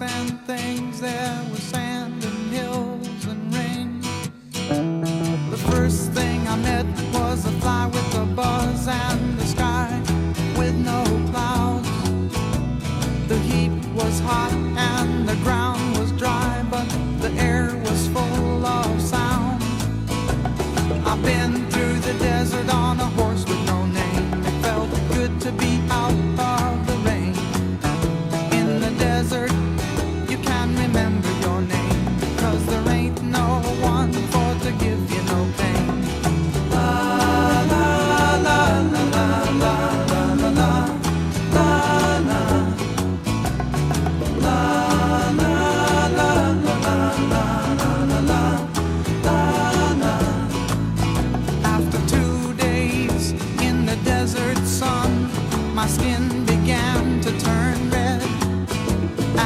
rocks and things, there was sand and hills and rain. The first thing I met was a fly with a buzz and the sky with no clouds. The heat was hot and the ground was dry, but the air was full of sound. I've been through the desert on a horse with no name. It felt good to be out of the rain. In the desert, you can remember your name, 'cause there ain't no one for to give you no pain. La la la la la la la la la la la la la la la la la. After 2 days in the desert sun, my skin began to turn red.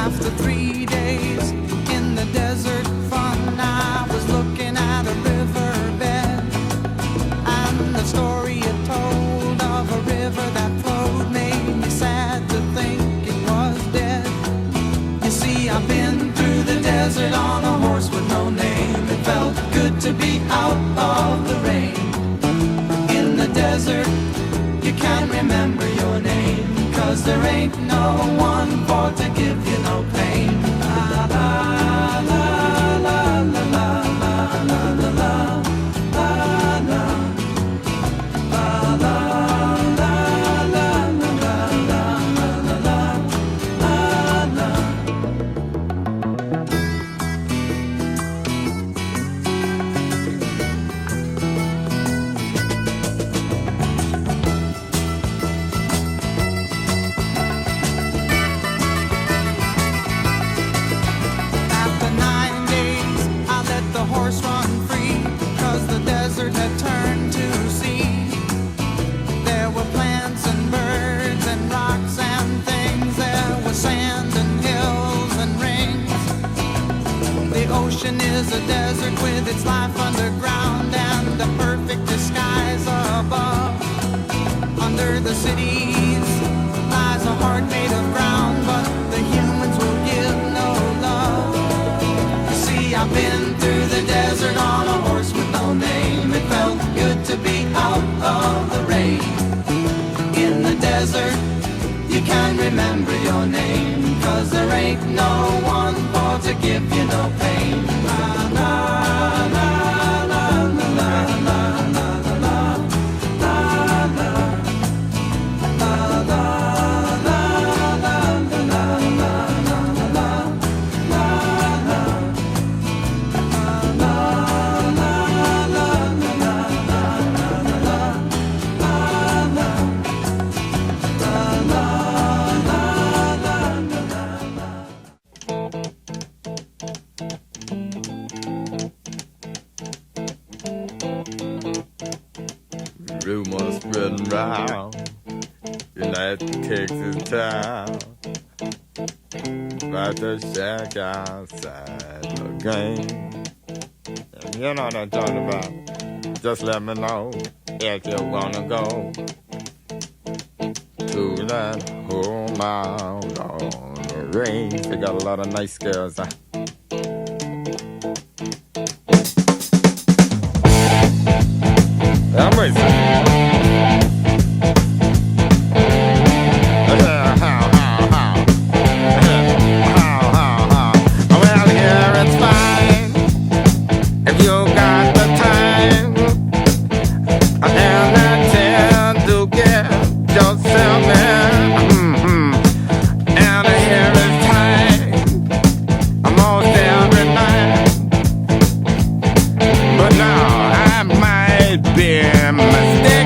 After 3 days in the desert fun, I was looking at a riverbed, and the story it told of a river that flowed made me sad to think it was dead. You see, I've been through the desert on a horse with no name. It felt good to be out of the rain. In the desert, you can't remember your name, 'cause there ain't no one for to give you no pain. La la la la la la la la la la la la la la la la la la. After 9 days, I let the horse run free, 'cause the desert had turned to sea. There were plants and birds and rocks and things. There was sand and hills and rings. The ocean is a desert with its life underground and a perfect disguise above. Under the cities lies a heart made of ground, but the humans will give no love. You see, I've been through the desert on a horse with no name. It felt good to be out of the rain. In the desert, you can't remember your name, 'cause there ain't no one for to give you no pain. La la la la la la la la la la la. La la la la la la la la la la la. La la la la la la la la Rumors spreading round United Texas town about the shack outside the game. And you know what I'm talking about. Just let me know if you wanna go to that home out on the range. They got a lot of nice girls. I'm racing. Well, yeah, it's fine if you got the time and the chance to get yourself in. And here is time, almost every night. But now I might be mistaken.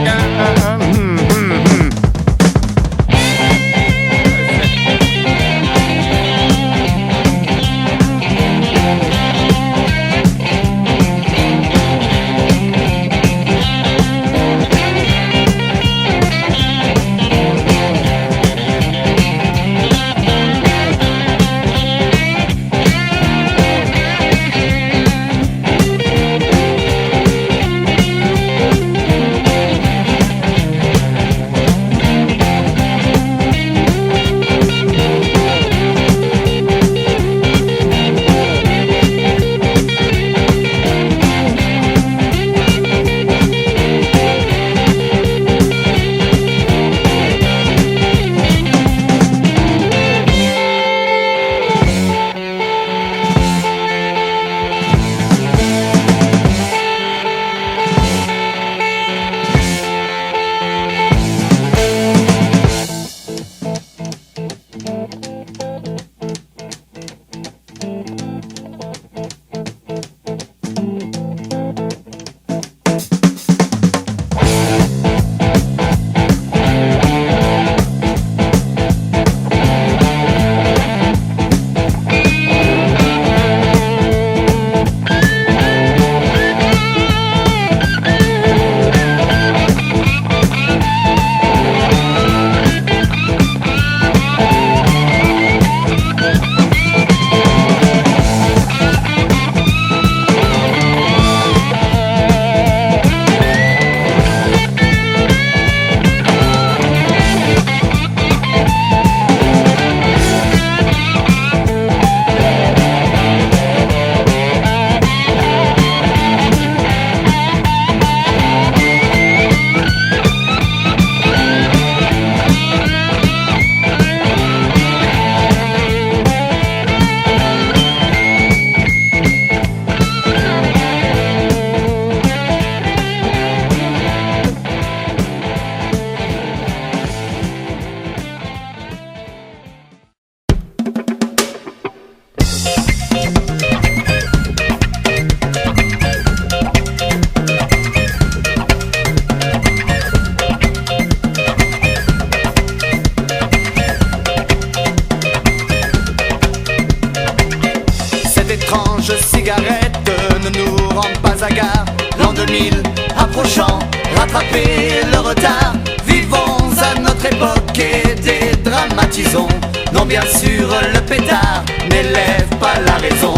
2000 approchant, rattraper le retard. Vivons à notre époque et dédramatisons. Non, bien sûr, le pétard n'élève pas la raison.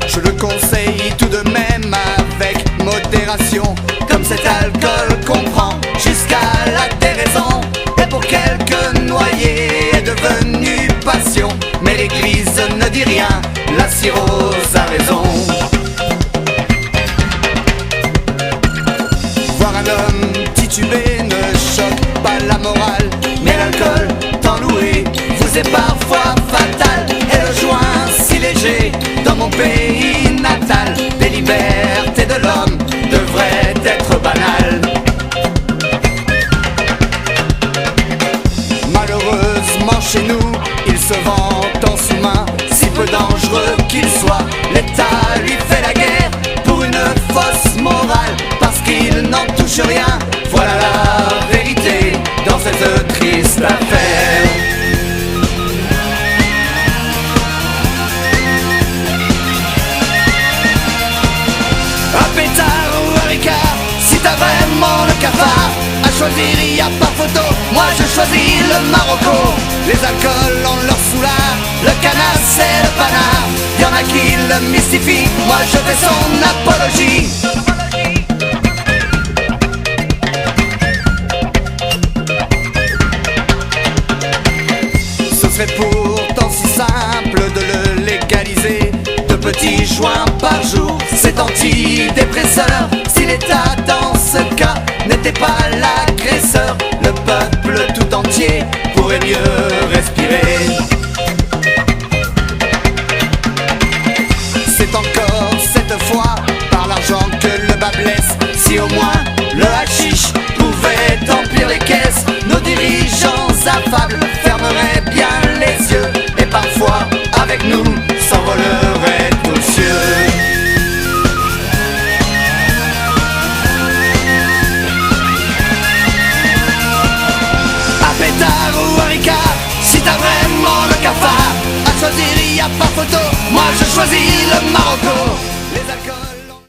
Je le conseille tout de même avec modération, comme cet alcool qu'on prend jusqu'à la déraison. Et pour quelques noyés est devenu passion, mais l'église ne dit rien, la cirrhose a raison. Voir un homme titubé ne choque pas la morale, mais l'alcool, tant loué, vous est parfois fatal. Et le joint si léger dans mon pays natal, des libertés de l'homme devraient être banales. Malheureusement chez nous, il se vante en sous-main, si peu dangereux qu'il soit. L'État lui fait la guerre pour une fausse morale, parce qu'il n'en touche rien. Voilà la vérité dans cette triste affaire. Un pétard ou un ricard, si t'as vraiment le cafard, à choisir y a pas photo, moi je choisis le Marocco. Les alcools ont leur soulard, le canard c'est le panard. Y'en a qui le mystifient, moi je fais son apologie. Ce serait pourtant si simple de le légaliser. De petits joints par jour, c'est antidépresseur. Si l'État dans ce cas n'était pas l'agresseur, le peuple tout entier pourrait mieux respirer. C'est encore cette fois par l'argent que le bas blesse. Si au moins le hashish pouvait emplir les caisses, nos dirigeants affables fermeraient bien les yeux, et parfois avec nous s'envoleraient aux cieux. Un pétard ou un ricard, si t'as vraiment le cafard, à choisir y a pas photo, moi je choisis le Marocco.